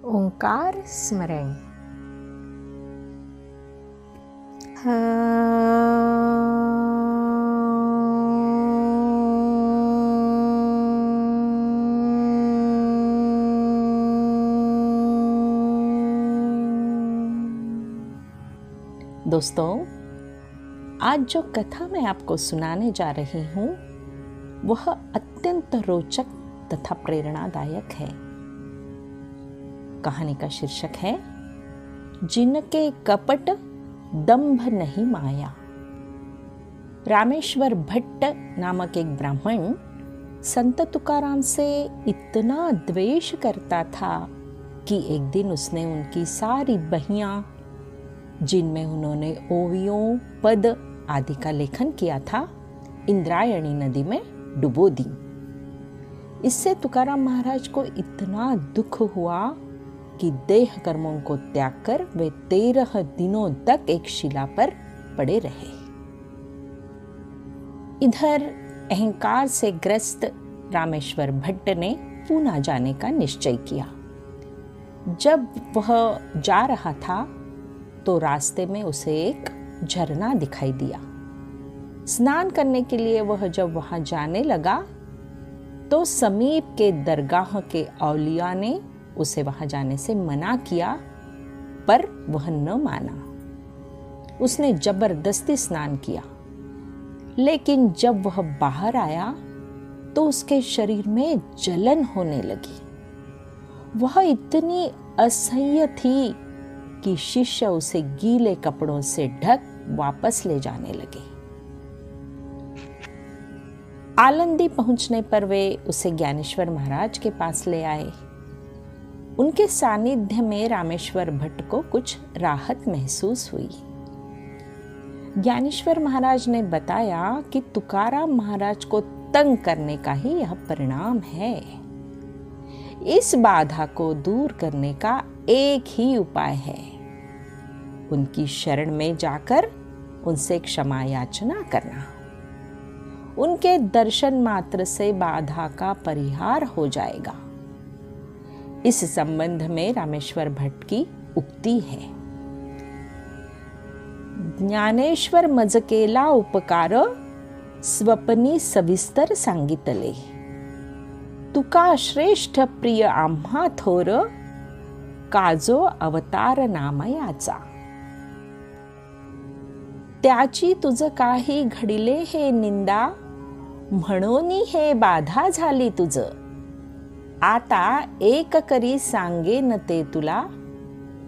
ओंकार स्मरण। दोस्तों, आज जो कथा मैं आपको सुनाने जा रही हूँ वह अत्यंत रोचक तथा प्रेरणादायक है। कहानी का शीर्षक है जिनके कपट दंभ नहीं माया। रामेश्वर भट्ट नामक एक ब्राह्मण संत तुकाराम से इतना द्वेष करता था कि एक दिन उसने उनकी सारी बहियां, जिनमें उन्होंने ओवियों, पद आदि का लेखन किया था, इंद्रायणी नदी में डुबो दी। इससे तुकाराम महाराज को इतना दुख हुआ कि देह कर्मों को त्याग कर वे 13 दिनों तक एक शिला पर पड़े रहे। इधर अहंकार से ग्रस्त रामेश्वर भट्ट ने पूना जाने का निश्चय किया। जब वह जा रहा था तो रास्ते में उसे एक झरना दिखाई दिया। स्नान करने के लिए वह जब वहां जाने लगा तो समीप के दरगाह के औलिया ने उसे वहां जाने से मना किया, पर वह न माना। उसने जबरदस्ती स्नान किया, लेकिन जब वह बाहर आया तो उसके शरीर में जलन होने लगी। वह इतनी असह्य थी कि शिष्य उसे गीले कपड़ों से ढक वापस ले जाने लगे। आलंदी पहुंचने पर वे उसे ज्ञानेश्वर महाराज के पास ले आए। उनके सानिध्य में रामेश्वर भट्ट को कुछ राहत महसूस हुई। ज्ञानेश्वर महाराज ने बताया कि तुकाराम महाराज को तंग करने का ही यह परिणाम है। इस बाधा को दूर करने का एक ही उपाय है, उनकी शरण में जाकर उनसे क्षमा याचना करना। उनके दर्शन मात्र से बाधा का परिहार हो जाएगा। इस संबंध में रामेश्वर भट्ट की उक्ति है, ज्ञानेश्वर मज केला उपकार स्वप्नी सविस्तर सांगितले। तुका श्रेष्ठ प्रिय आम्हा थोर काजो अवतार नामयाचा। त्याची तुझ काही घडिले हे निंदा, म्हणोनी हे बाधा झाली तुझ। आता एक करी सांगेन ते तुला,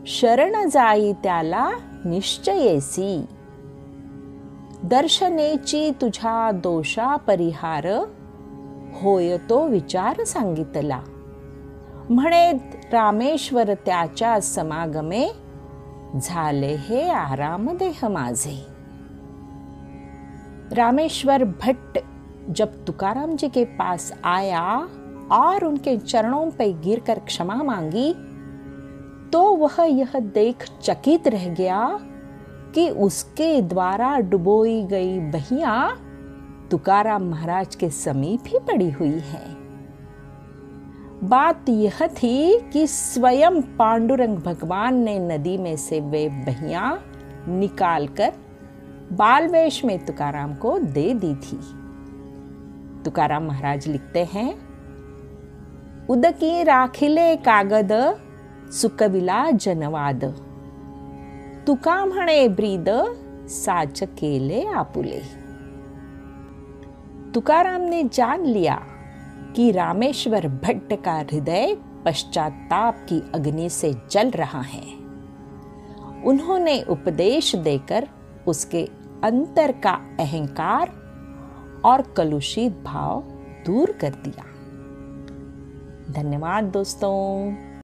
शरण जाई त्याला निश्चयेसी। दर्शनेची तुझ्या दोषा परिहार, होय तो विचार सांगितला। म्हणे रामेश्वर त्याच्या समागमे, झाले हे आराम देह माझे। रामेश्वर भट्ट जब तुकाराम जी के पास आया और उनके चरणों पर गिरकर क्षमा मांगी तो वह यह देख चकित रह गया कि उसके द्वारा डुबोई गई बहियां तुकाराम महाराज के समीप ही पड़ी हुई है। बात यह थी कि स्वयं पांडुरंग भगवान ने नदी में से वे बहियां निकालकर बालवेश में तुकाराम को दे दी थी। तुकाराम महाराज लिखते हैं, उदकी राखिले कागद सुकविला जनवाद। तुका म्हणे ब्रीद साच केले आपुले। तुकाराम ने जान लिया कि रामेश्वर भट्ट का हृदय पश्चाताप की अग्नि से जल रहा है। उन्होंने उपदेश देकर उसके अंतर का अहंकार और कलुषित भाव दूर कर दिया। धन्यवाद दोस्तों।